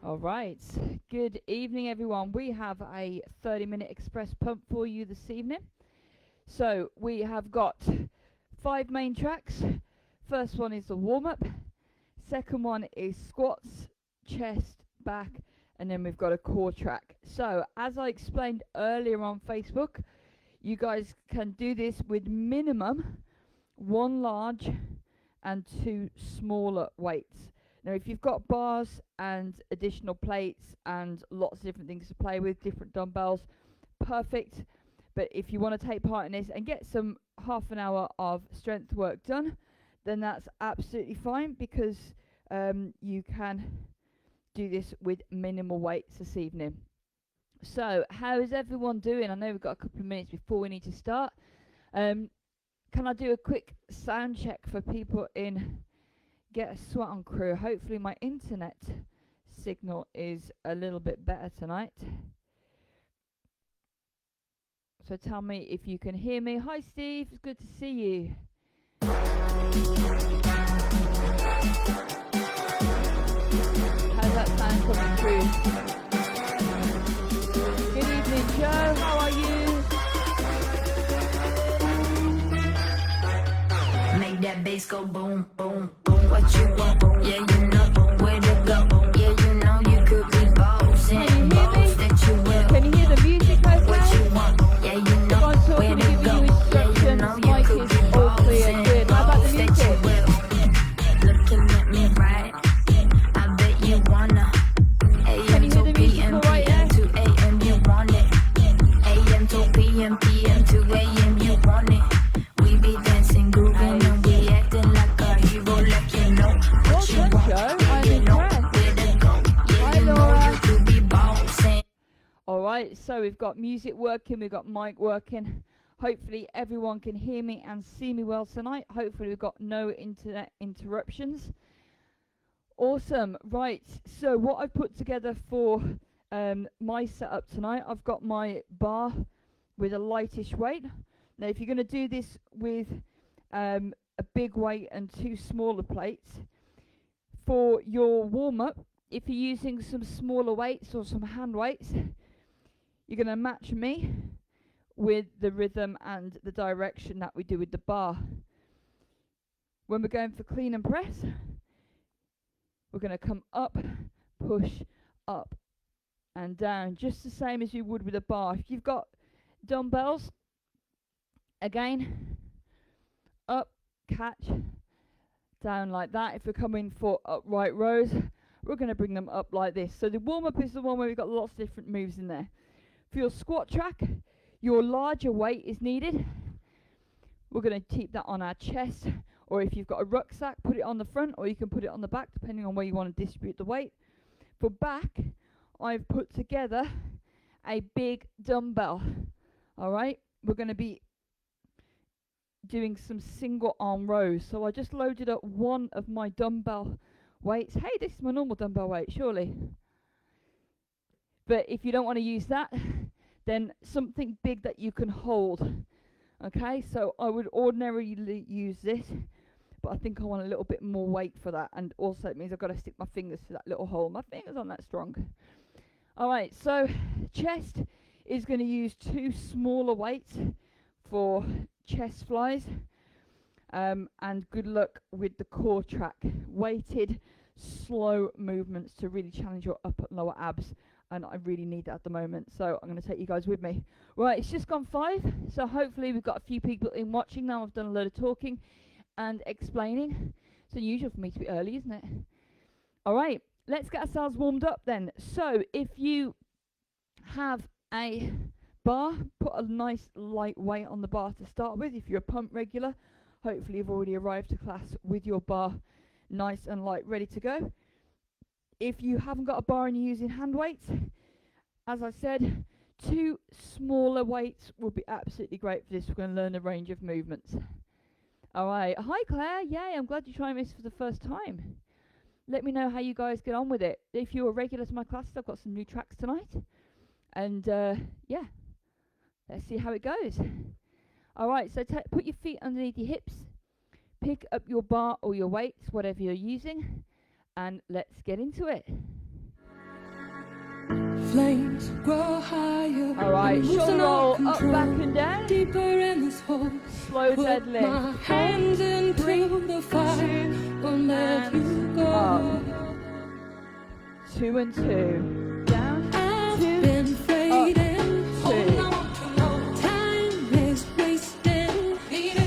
All right. Good evening, everyone. We have a 30-minute express pump for you this evening. So we have got 5 main tracks. First one is the warm-up. Second one is squats, chest, back, and then we've got a core track. So as I explained earlier on Facebook, you guys can do this with minimum 1 large and 2 smaller weights. Now, if you've got bars and additional plates and lots of different things to play with, different dumbbells, perfect. But if you want to take part in this and get some half an hour of strength work done, then that's absolutely fine, because you can do this with minimal weights this evening. So, how is everyone doing? I know we've got a couple of minutes before we need to start. Can I do a quick sound check for people in Get a Sweat On crew? Hopefully my internet signal is a little bit better tonight. So tell me if you can hear me. Hi Steve, it's good to see you. How's that sound coming through? Good evening Joe, how are you? Make that bass go boom, boom, boom. What you want? Yeah, you know where to go. Yeah, you know you could be boss and boss that you will. Can you hear the music guys? What you want? Yeah, you know where to go. Yeah, you know you could be boss and boss that you will. Looking at me right, I bet you wanna. AM to PM, PM to AM, you want it. AM to PM, PM to AM, you want it. We be dancing, grooving, and we acting like a hero, like you know what you want. Yeah, you know where to go. Yeah, you know you could be bouncing. Alright, so we've got music working, we've got mic working. Hopefully everyone can hear me and see me well tonight. Hopefully we've got no internet interruptions. Awesome. Right, so what I've put together for my setup tonight, I've got my bar with a lightish weight. Now if you're going to do this with a big weight and 2 smaller plates, for your warm-up, if you're using some smaller weights or some hand weights, you're going to match me with the rhythm and the direction that we do with the bar. When we're going for clean and press, we're going to come up, push, up and down, just the same as you would with a bar. If you've got dumbbells, again, up, catch, down like that. If we're coming for upright rows, we're going to bring them up like this. So the warm-up is the one where we've got lots of different moves in there. For your squat track, your larger weight is needed. We're going to keep that on our chest, or if you've got a rucksack, put it on the front, or you can put it on the back, depending on where you want to distribute the weight. For back, I've put together a big dumbbell. Alright, we're going to be doing some single arm rows. So I just loaded up one of my dumbbell weights. Hey, this is my normal dumbbell weight, surely. But if you don't want to use that, then something big that you can hold. Okay, so I would ordinarily use this, but I think I want a little bit more weight for that, and also it means I've got to stick my fingers to that little hole. My fingers aren't that strong. Alright, so chest is going to use 2 smaller weights for chest flies, and good luck with the core track. Weighted, slow movements to really challenge your upper and lower abs, and I really need that at the moment, so I'm going to take you guys with me. Right, it's just gone 5, so hopefully we've got a few people in watching now. I've done a load of talking and explaining. It's unusual for me to be early, isn't it? Alright, let's get ourselves warmed up then. So if you have a bar, put a nice light weight on the bar to start with. If you're a pump regular, hopefully you've already arrived to class with your bar nice and light, ready to go. If you haven't got a bar and you're using hand weights, as I said, 2 smaller weights will be absolutely great for this. We're going to learn a range of movements. Alright, hi Claire, yay, I'm glad you're trying this for the first time. Let me know how you guys get on with it. If you're a regular to my classes, I've got some new tracks tonight. And yeah, let's see how it goes. Alright, so put your feet underneath your hips, pick up your bar or your weights, whatever you're using, and let's get into it. flames grow higher. Alright, I'm losing shoulder all roll, up, control. back and down. Deeper in this hole. Slow Put my deadlift. hands into 3, the fire. 2, Won't let you and go. up. 2 and 2. Down. I've 2. been fading. Two. Time is wasting.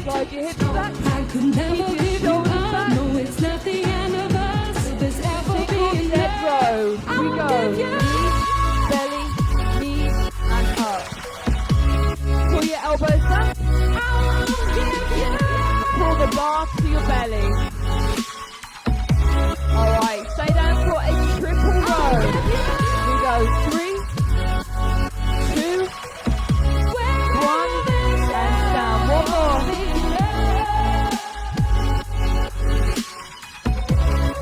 Slide your hips back. I could never Keep your give you shoulders up. back. No, it's not the end of us. If it's ever Single been dead there, row. I We won't go. give you Knees, belly, knees, and up. Pull your elbows back. I won't give you Pull the bar to your belly. Alright, stay down for a triple row. We go 3, 2, 1, and down. One more.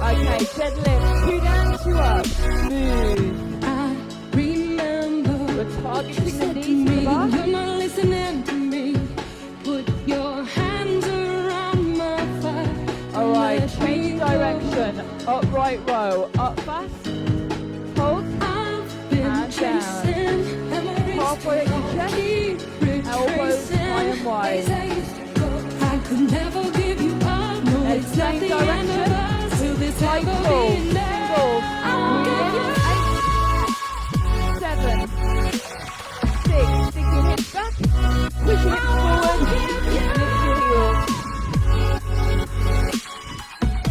Okay, deadlift. 2 down, 2 up. Smooth. I remember. We're targeting You the said to knees to the me, bar. you're not listening to me. Put your hands around my thigh. Alright, Let change me go. direction. Upright row. Up fast. Hold. I've been And down. chasing memories. Halfway at your chest. Keep Elbows high and wide. retracing ways I used to go. I could never give you up. No, Let's it's not change the end of direction. us. Will this Right ever pull. be there? Single. I won't give you 8, 7, 6. Stick your hips back. Push your hips forward. Lift your heels.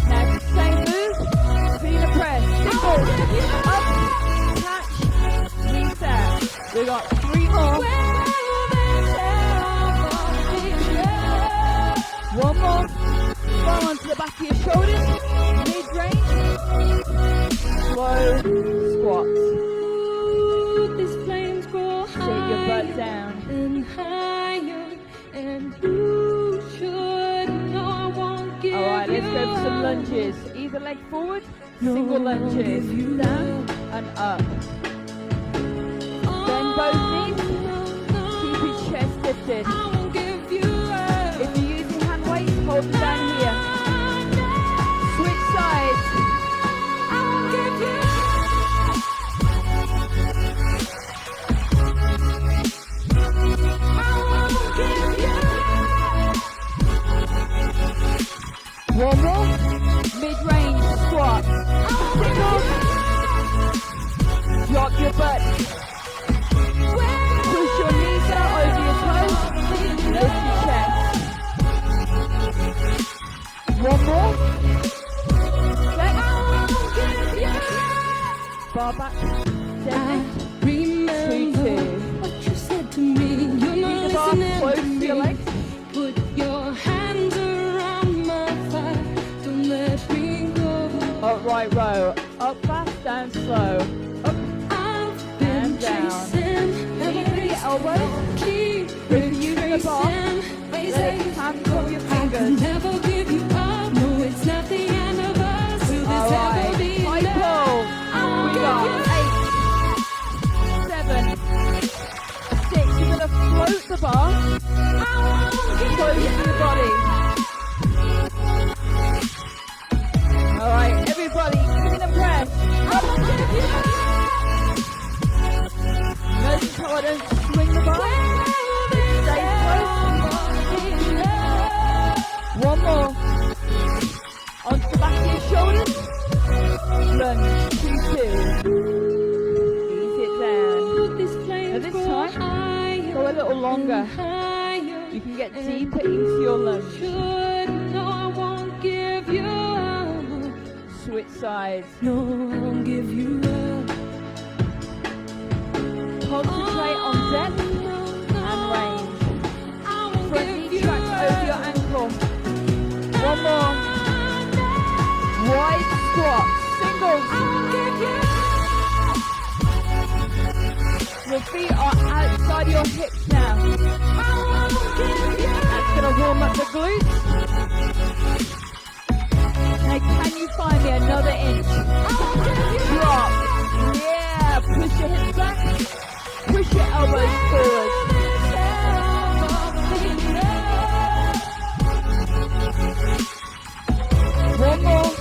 Now, same move. Feel the press. Single. Up. Catch. Reset. We got 3 more. One more. Go onto the back of your shoulders. Mid-range. Slow squats. These flames grow Sit your butt higher down. and higher, and you should know I won't give Alright, let's go you for some up. lunges. Either leg forward, No, single I won't lunges. give you Down and up. Bend both knees. Keep your chest lifted. I won't give you up. If you're using hand weights, hold them down here. Switch sides. I won't give you One more. Mid-range squat. Single. Drop your butt. Push your knees out over your toes. Lift your chest. One more. Set. Bar back. Deadlift. remember 2, 2. what you said to me. You're Keep not the bar listening close to to me. your legs. Put your hands around my thigh. Don't let me go. Upright row. Up fast, down slow. Up I've been and down. chasing Knees to your memories. elbows. Keep If you're using a bar, retracing ways let I it used to hand go. from your I fingers. could never give you up. No, it's not the end of us. Will this Alright, ever be high there? pull. I won't We give got you 8, 7, 6. You're gonna float the bar close to your body. Alright, everybody, clean and press. Notice how I don't swing the bar. Stay close. One more. Onto the back of your shoulders. Lunge. 2, 2. Ease it down. Now this time, go a little longer. You can get deeper into your lunge. Switch sides. No, I won't give you up. Concentrate on depth and range. Front knee tracks over your ankle. One more. Wide squat. Singles. Your feet are outside your hips now. That's going to warm up the glutes. Now can you find me another inch? Drop. Yeah. Push your hips back. Push your elbows forward. One more.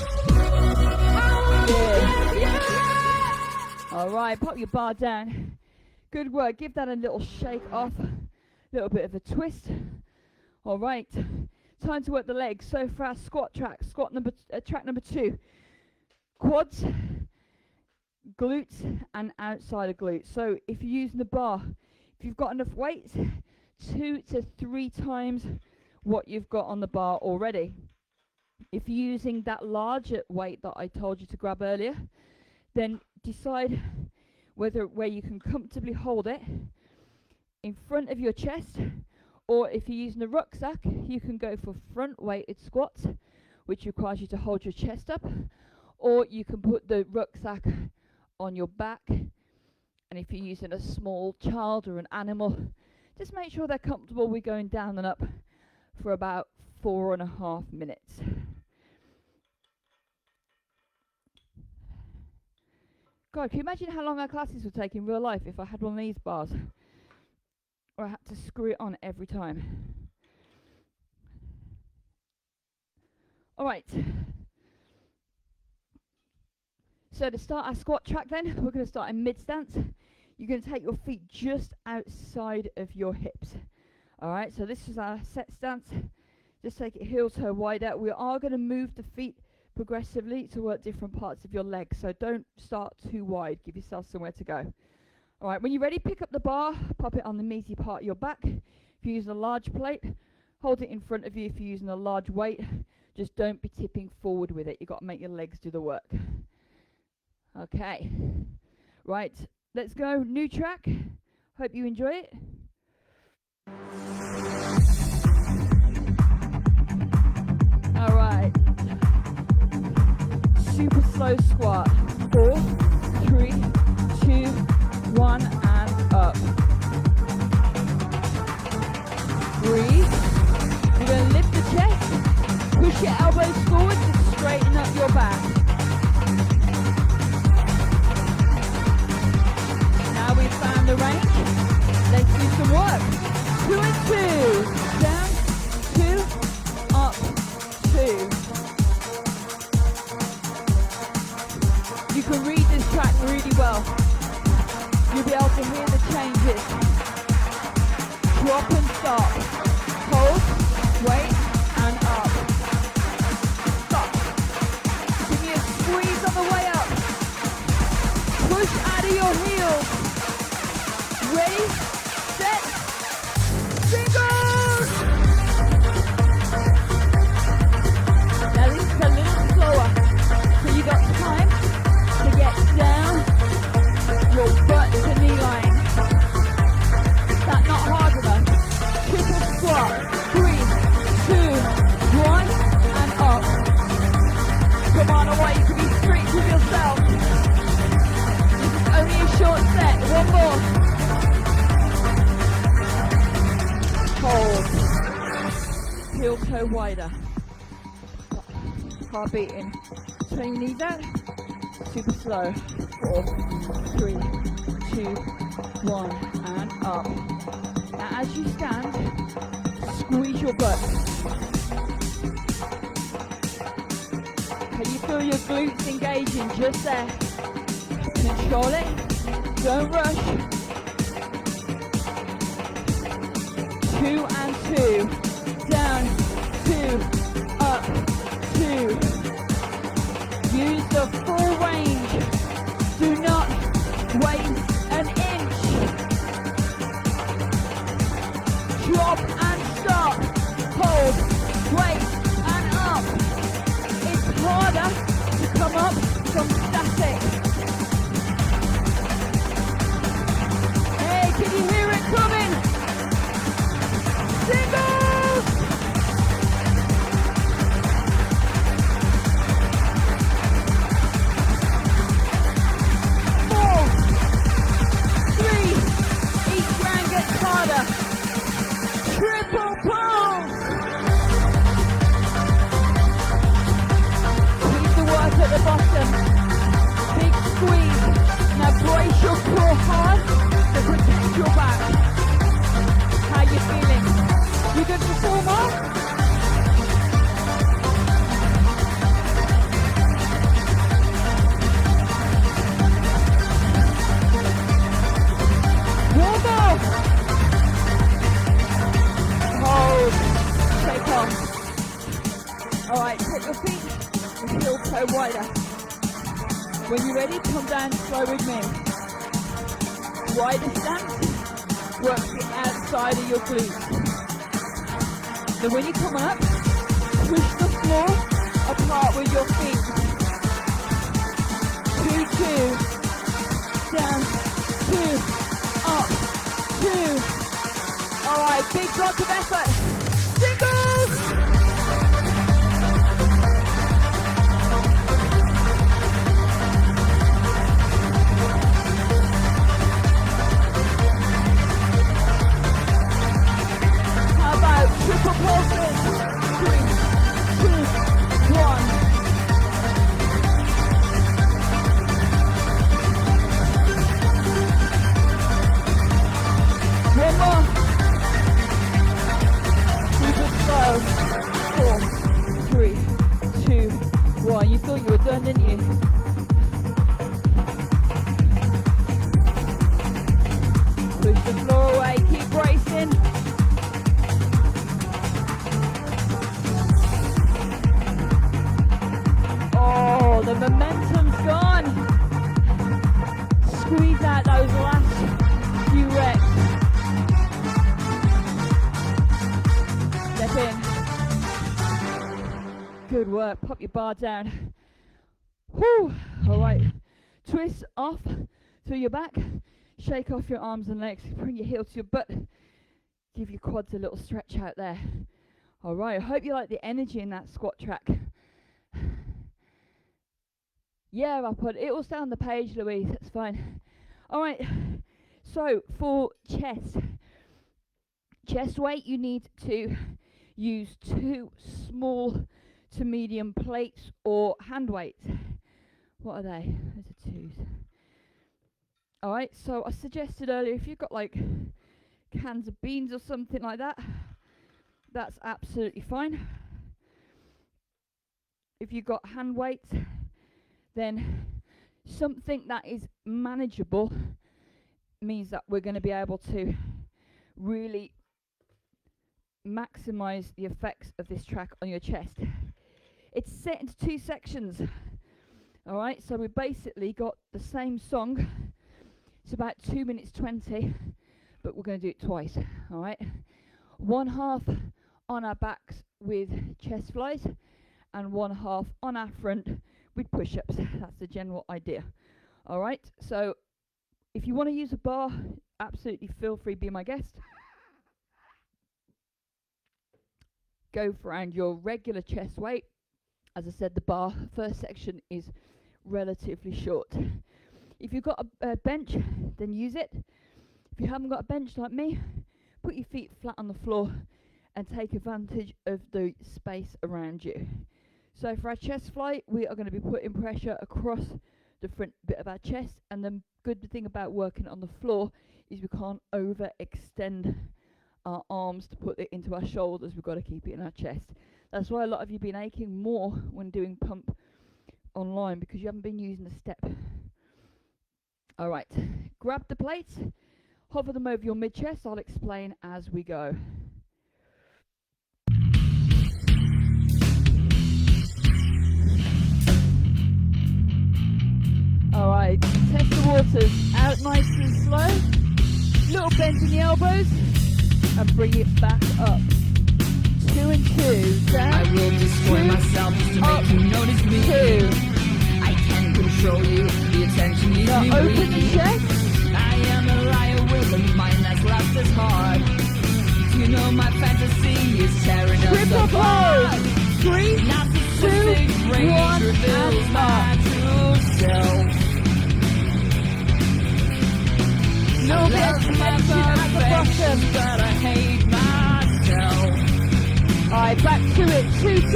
Good. All right, pop your bar down. Good work. Give that a little shake off. A little bit of a twist. All right. Time to work the legs. So for our squat track, track number 2. Quads, glutes, and outside of glutes. So if you're using the bar, if you've got enough weight, 2 to 3 times what you've got on the bar already. If you're using that larger weight that I told you to grab earlier, then decide where you can comfortably hold it in front of your chest, or if you're using a rucksack, you can go for front weighted squats, which requires you to hold your chest up, or you can put the rucksack on your back. And if you're using a small child or an animal, just make sure they're comfortable with going down and up for about 4.5 minutes. God, can you imagine how long our classes would take in real life if I had one of these bars? Or I had to screw it on every time. Alright. So to start our squat track then, we're going to start in mid stance. You're going to take your feet just outside of your hips. Alright, so this is our set stance. Just take it heel toe wide out. We are going to move the feet progressively to work different parts of your legs, so don't start too wide. Give yourself somewhere to go. All right, when you're ready, pick up the bar, pop it on the meaty part of your back. If you're using a large plate, hold it in front of you. If you're using a large weight, just don't be tipping forward with it. You've got to make your legs do the work. Okay, right, let's go. New track. Hope you enjoy it. All right. Super slow squat. 4, 3, 2, 1, and up. Breathe. You're going to lift the chest. Push your elbows forward to straighten up your back. Now we've found the range. Let's do some work. 2 and 2. Down, 2, up, 2. You can read this track really well. You'll be able to hear the changes. Drop and stop. Hold, wait, and up. Stop. Give me a squeeze on the way up. Push out of your heels. Ready, set, fingers! Now this is a little slower, so you got time to get down your butt to knee line. That's not hard enough. Triple squat. 3, 2, 1, and up. Come on, away. You can be strict with yourself. This is only a short set. One more. Hold. Heel toe wider. Heart beating. Turn your knees out. Super slow. 4, 3, 2, 1, and up. Now as you stand, squeeze your butt. Can you feel your glutes engaging just there? Control it. Don't rush. 2 and 2. Down, 2, up, 2. Use the full range. Do not waste an inch. Drop and stop. Hold, wait, and up. It's harder to come up from static. Hey, can you hear it coming? Singles! 4, 3, each round gets harder. Triple pulse! Keep the work at the bottom. Big squeeze. Now brace your core hard to protect your back. How you feeling? You good for 4 more? When you're ready, come down slow with me. Wider stance, work the outside of your glutes. Then when you come up, push the floor apart with your feet. 2, 2, down, 2, up, 2. Alright, big block of effort. Singles! How about triple pulses? 3, 2, 1. One more. Keep it slow. 4, 3, 2, 1. You thought you were done, didn't you? Push the floor away. Keep bracing. Oh, the momentum's gone. Squeeze out those last few reps. Step in. Good work. Pop your bar down. Whew. All right. Twist off through your back. Shake off your arms and legs. Bring your heel to your butt. Give your quads a little stretch out there. All right. I hope you like the energy in that squat track. Yeah, I'll put it will stay on the page, Louise. That's fine. All right. So for chest weight, you need to use 2 small to medium plates or hand weights. What are they? Those are 2s. All right. So I suggested earlier, if you've got like cans of beans or something like that, that's absolutely fine. If you've got hand weights, then something that is manageable means that we're going to be able to really maximize the effects of this track on your chest. It's set into 2 sections. All right, so we basically got the same song. It's about 2 minutes 20, but we're going to do it twice. All right, one half on our backs with chest flies, and one half on our front with push-ups. That's the general idea. All right, so if you want to use a bar, absolutely feel free, be my guest. Go for around your regular chest weight. As I said, the bar first section is relatively short. If you've got a bench, then use it. If you haven't got a bench like me, put your feet flat on the floor and take advantage of the space around you. So for our chest fly, we are going to be putting pressure across the front bit of our chest, and the good thing about working on the floor is we can't overextend our arms to put it into our shoulders. We've got to keep it in our chest. That's why a lot of you have been aching more when doing pump online, because you haven't been using the step. All right, grab the plates, hover them over your mid-chest. I'll explain as we go. All right, test the waters out nice and slow. Little bend in the elbows and bring it back up. 2 and 2. Down. I will destroy myself just to make you notice me. 2. I can control you. The attention leaves Now me open weak. the chest. I am a liar with a mind that's lost its heart. You know my fantasy is tearing us Triple apart. pose. 3, 2, Narcissistic 1, rage reveals and my up. true self. Little bit of tension at the bottom. But I hate myself. Alright, back to it. 2, 2.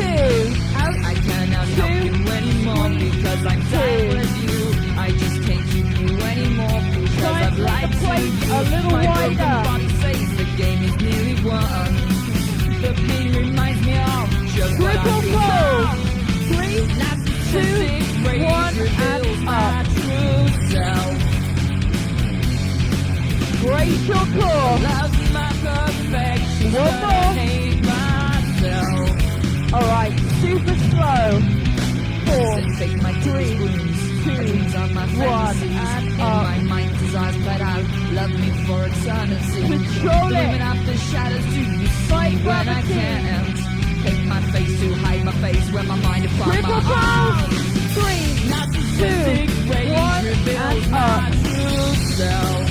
Out. I cannot help 2, you anymore because I'm done with you. I just can't keep you anymore because Try and I've put lied the to plate you. a little My wider. broken body says the game is nearly won. The pain reminds me of just what Triple I've pose. become. 3, 2, 1, reveals and my up. true self. Brace your core. Love's my perfection, One but I more. hate myself. Alright, super slow. 4, Take my 3, 2 my One, fantasies. and In up. my mind desires played out. Love me for eternity. Control it. Moving up the shadows to you Fight see when I gravity. can't. Take my face to hide my face when my mind upon Triple my pulse. 3, 2, 1, reveals and my up. true self.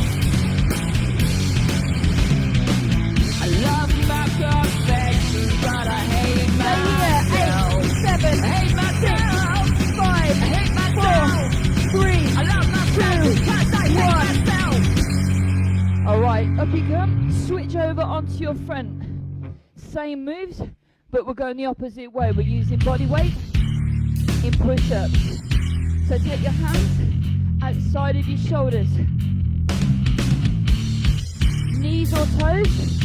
I love my perfection, but I hate myself. 8, 7, I hate myself. 6, 5, I hate myself. 4, 3. I love myself Two, because I hate myself. Alright, up you come. Switch over onto your front. Same moves, but we're going the opposite way. We're using body weight in push-ups. So take your hands outside of your shoulders. Knees or toes.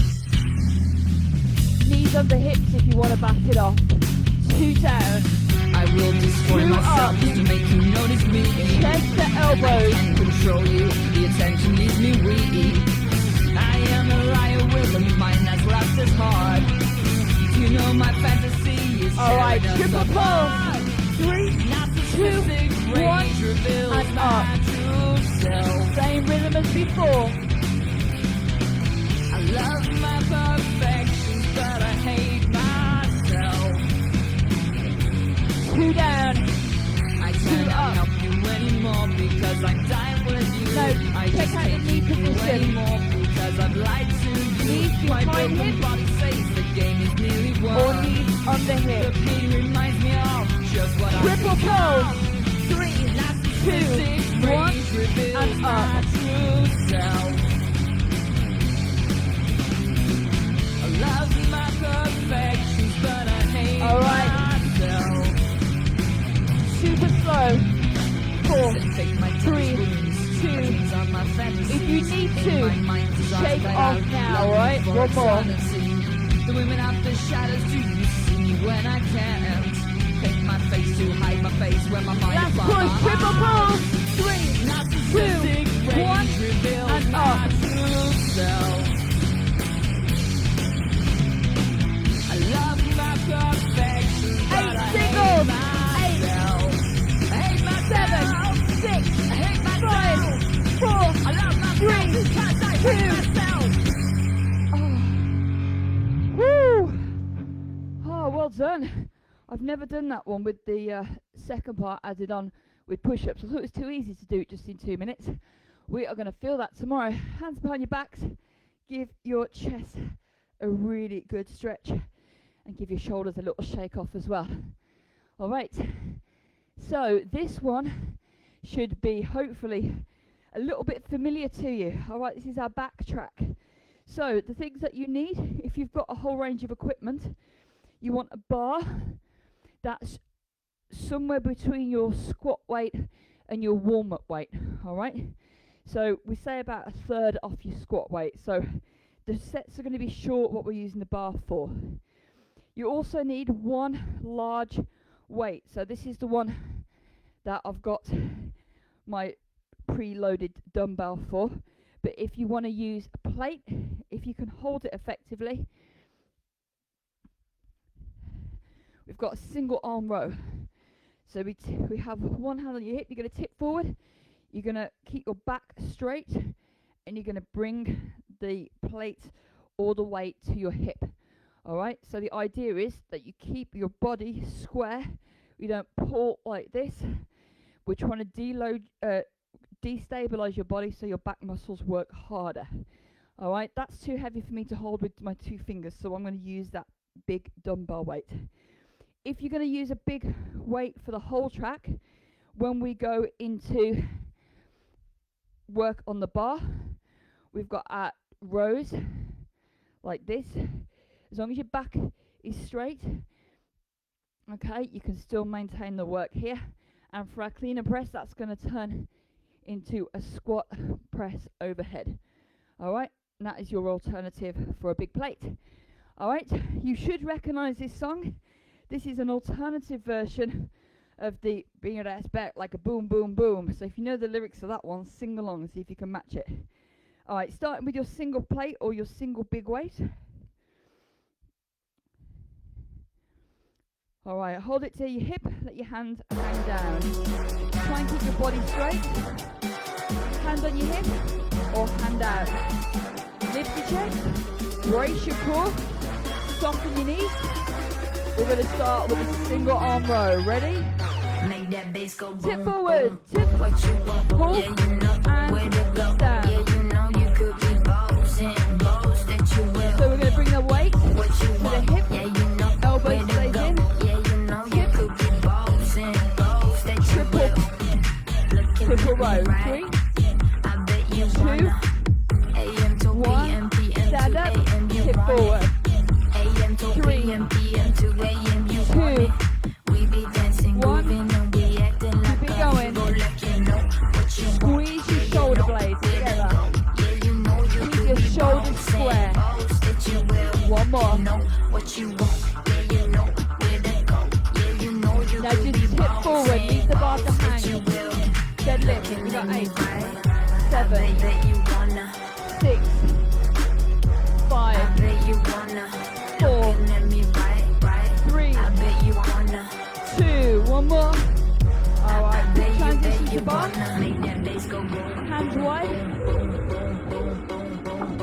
Knees under hips if you want to back it off. 2 down. I will destroy 2 myself up. just to make you notice me. Chest to I elbows. can't control you, the attention leaves me weak. I am a liar with a mind that's lost its heart. You know my fantasy is Alright, tearing us triple apart. pulse. 3, Not the 2, specific 1, range reveals and my up. true self. Same rhythm as before. I love my perfections, but I hate myself. 2 down. I Two cannot up. help you anymore because I'm dying with you. No, I check just out the can't knee keep you position. anymore because I've lied to you. Knees My behind broken hip. body says the game is nearly won. Or knees under The hip. pain reminds me of just what Triple I pulse. 3, 2, 1, and up. true self. I love my perfections, but I hate Alright. myself. Super slow. 4, Take my 3, 2. If you need to, shake off now, alright? One more. The women of the shadows, do you see me when I can't? Take my face to hide my face when my mind Last is on push. my Triple heart. pulse. 3, Not the 2, specific 1, range reveals and my up. true self. I love my perfections, but 8 I singles. hate myself. I hate 7, myself. 6, I hate 5, myself. 4, I love myself 3, because I 2. hate myself. Woo! Oh, well done. I've never done that one with the second part added on with push-ups. I thought it was too easy to do it just in 2 minutes. We are going to feel that tomorrow. Hands behind your backs. Give your chest a really good stretch and give your shoulders a little shake off as well. All right. So this one should be hopefully a little bit familiar to you. All right, this is our back track. So the things that you need, if you've got a whole range of equipment, you want a bar that's somewhere between your squat weight and your warm-up weight. All right. So we say about a third off your squat weight. So the sets are going to be short, what we're using the bar for. You also need one large weight. So this is the one that I've got my preloaded dumbbell for. But if you want to use a plate, if you can hold it effectively, we've got a single arm row. So we have one hand on your hip, you're going to tip forward, you're going to keep your back straight, and you're going to bring the plate all the way to your hip. Alright, so the idea is that you keep your body square, you don't pull like this. We're trying to destabilize your body so your back muscles work harder. Alright, that's too heavy for me to hold with my 2 fingers, so I'm going to use that big dumbbell weight. If you're going to use a big weight for the whole track, when we go into work on the bar, we've got our rows like this. As long as your back is straight, okay, you can still maintain the work here. And for our clean and press, that's going to turn into a squat press overhead. Alright, and that is your alternative for a big plate. Alright, you should recognize this song. This is an alternative version of the Bring Your Ass Back Like a Boom Boom Boom. So if you know the lyrics of that one, sing along and see if you can match it. Alright, starting with your single plate or your single big weight. All right, hold it to your hip, let your hands hang down. Try and keep your body straight. Hand on your hip or hand out. Lift your chest, brace your core, soften your knees. We're going to start with a single arm row. Ready? Make that bass go boom, Tip forward, boom. tip, What you want, pull, yeah, you know where to go. down. Yeah, you know you could be bossing, boss that you will. So we're going to bring the weight What you to the want, hip, yeah, you know elbows where to stays go. in, Yeah, you know you hip, could be bossing, boss that you triple, will. Looking triple at me row. right, 3, I bet you 2, wanna. AM to 1, PM, PM stand to up, AM, you tip want it. forward. AM to 3, PM, PM to AM, you 2, want it. We be dancing, 1, grooving, and we acting like keep it a going. hero, like you know what you want. Squeeze your shoulder blades together. Yeah, you know you Keep could your be shoulders bossing, square. boss that you will. One more. You know what you want. Yeah, you know where to go. Yeah, you know you Now could just be tip forward, bossing, leave the bar to boss that hang. you will. Deadlift, we Looking got at me 8, right, I 7, bet you wanna. 6, I 5, bet you wanna. 4, Looking at me right, right. 3, I bet you wanna. 2, one more. I Alright, bet you, transition bet to you bar. wanna. Make that bass go boom. Hands wide.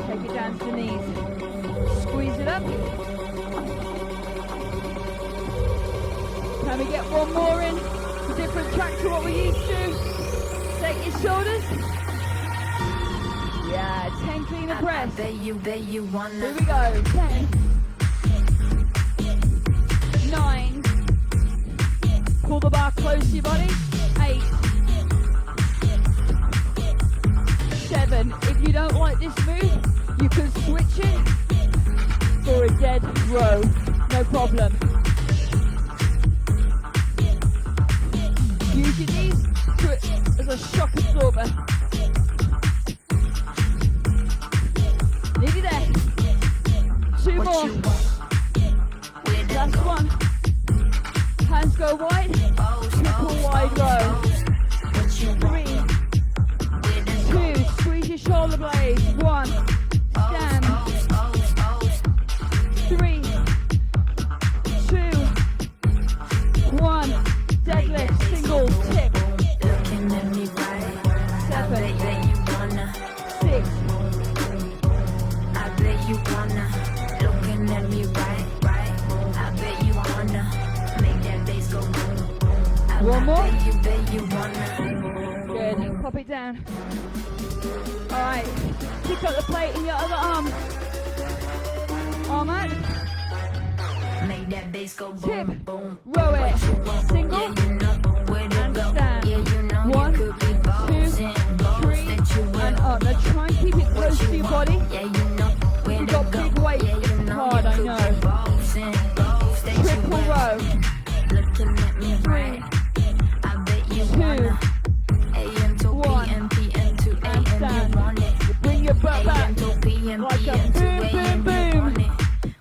Take it down to the knees. Squeeze it up. Can we get one more in? A different track to what we used to. Take your shoulders. Yeah, 10 clean and I press. bet you wanna. Here we go. 10, 9. Pull the bar close to your body. 8, 7. If you don't like this move, you can switch it for a dead row. No problem. Use your knees as a shock absorber. Nearly there. 2 What more. you want? Where to Last go? one. Hands go wide. Oh, Triple wide row. What you 3, want? Where to go? 2. Squeeze your shoulder blades. 1. Stand. 3, 2, 1. Deadlift. Single. Tip. Looking at me right. I 7, bet you wanna. 6, I bet you wanna. Looking at me right, right. I bet you wanna. Make that bass go boom. One more. Bet you wanna. Good. Pop it down. Alright. Pick up the plate in your other arm. Arm out. Make that bass go Tip. boom, boom. Row it. What you want? Single. Yeah, you know where to And go. stand. Yeah, you know 1, you could be 2, bossing, boss 3, that you will. and up. Now try and keep it close to your body. Yeah, you know where You to got go. big weight. Yeah, you It's know hard, you I could know. be bossing, boss that you Triple will. row. Looking at me 3, right. I bet you 2, wanna. AM to 1, PM, PM to and AM, stand. you want it. Bring your butt back. AM to PM, Like a PM to boom, AM, boom, you want it.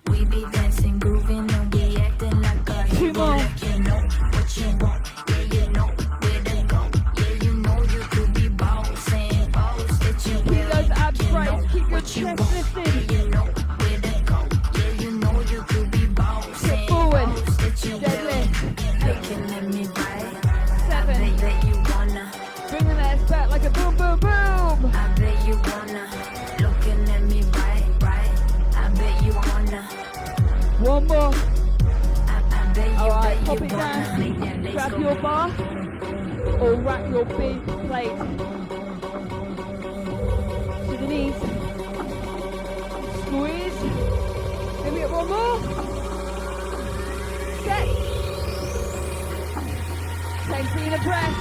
We be dancing, grooving, and we acting like a 2 hero, more. like you know what you want. Yeah, you know where to go. Yeah, you know you could be bossing, boss that you Keep will. those abs You straight. know Keep your what you chest want. lifted. Yeah, you know where to go. Yeah, you know you could be bossing, Step forward. boss that you will. Deadlift. 8, Looking at me right. 7. I bet you wanna. Bring the legs back like a boom, boom, boom. I bet you wanna. Looking at me right, right. I bet you wanna. One more. I bet you, Alright, bet pop you it wanna. down. Make that bass Grab go your boom. bar or wrap your big plate to the knees. Squeeze. Maybe get one more. Set. 10 clean and press.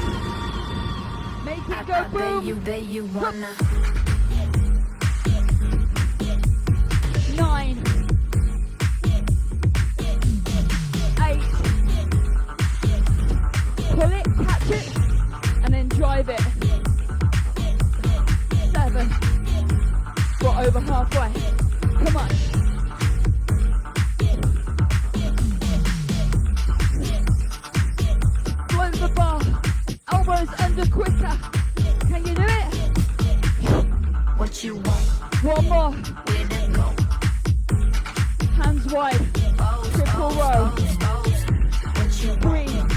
Make it go I boom. bet you wanna. 9, 8. Pull it, catch it, and then drive it. 7. We're over halfway. Come on. Float the bar. Elbows under quicker. Can you do it? What you want? One more. Where to go? Hands wide. Boss, Triple boss, row. boss, boss. Breathe.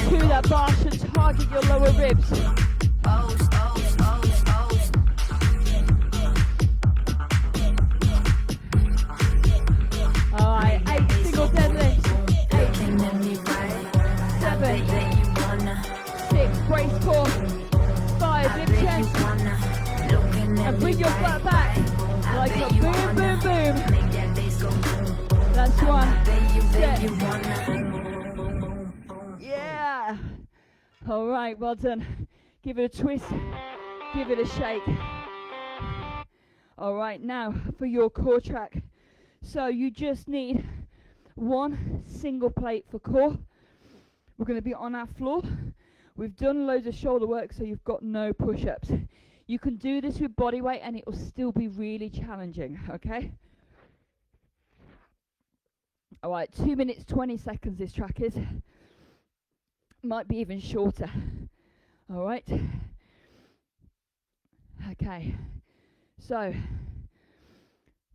To that bar should target your lower ribs. Alright, 8 single deadlifts. 8, 7, 6, brace core. 5, lift chest. And bring your butt back. Like a boom, boom, boom. That's one. Set. Yeah. Alright, well done. Give it a twist. Give it a shake. Alright, now for your core track. So you just need one single plate for core. We're going to be on our floor. We've done loads of shoulder work, so you've got no push-ups. You can do this with body weight and it will still be really challenging, okay? Alright, 2 minutes, 20 seconds this track is. Might be even shorter. Alright. Okay. So,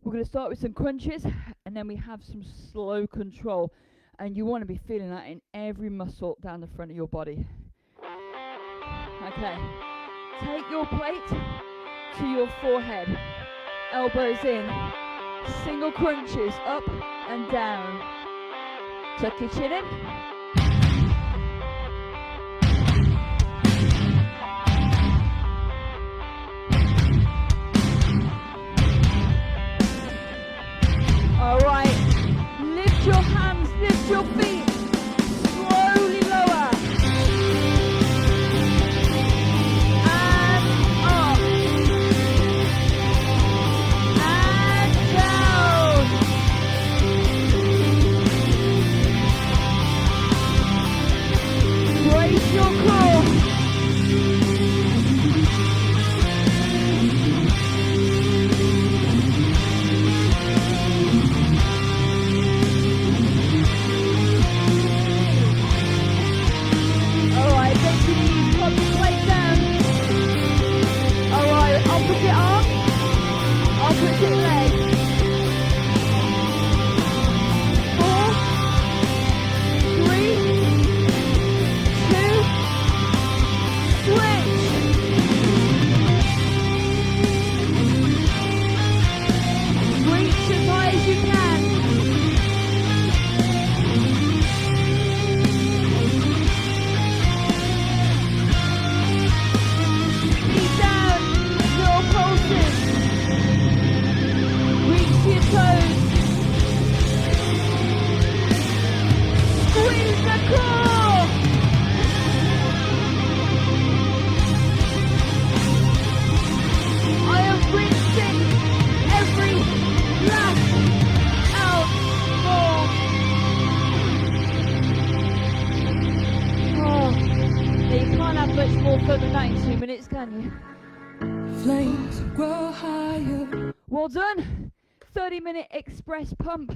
we're going to start with some crunches and then we have some slow control. And you want to be feeling that in every muscle down the front of your body. Okay. Take your plate to your forehead. Elbows in. Single crunches up and down. Tuck your chin in. Alright, lift your hands, lift your feet, slowly lower, and up, and down, brace your core. Opposite arm, opposite leg. 4, 3, 2, switch. Reach as high as you can. Feet down. Pulses. Reach to your toes. Squeeze the core. I am rinsing every last ounce more. Oh, you can't have much more fun than that in 2 minutes, can you? Flames grow higher. Well done. 30-minute express pump.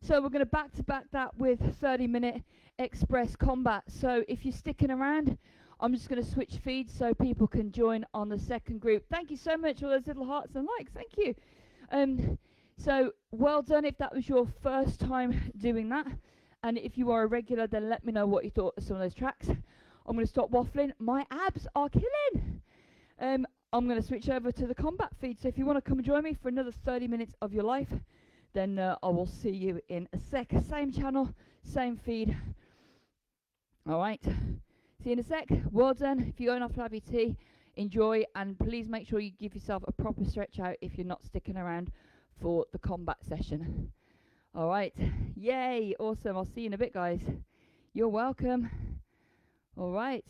So we're going to back-to-back that with 30-minute express combat. So if you're sticking around, I'm just going to switch feeds so people can join on the second group. Thank you so much for those little hearts and likes. Thank you. So well done if that was your first time doing that. And if you are a regular, then let me know what you thought of some of those tracks. I'm going to stop waffling. My abs are killing. I'm going to switch over to the combat feed. So if you want to come and join me for another 30 minutes of your life, then I will see you in a sec. Same channel, same feed. All right. See you in a sec. Well done. If you're going off to have your tea, enjoy. And please make sure you give yourself a proper stretch out if you're not sticking around for the combat session. All right. Yay. Awesome. I'll see you in a bit, guys. You're welcome. All right.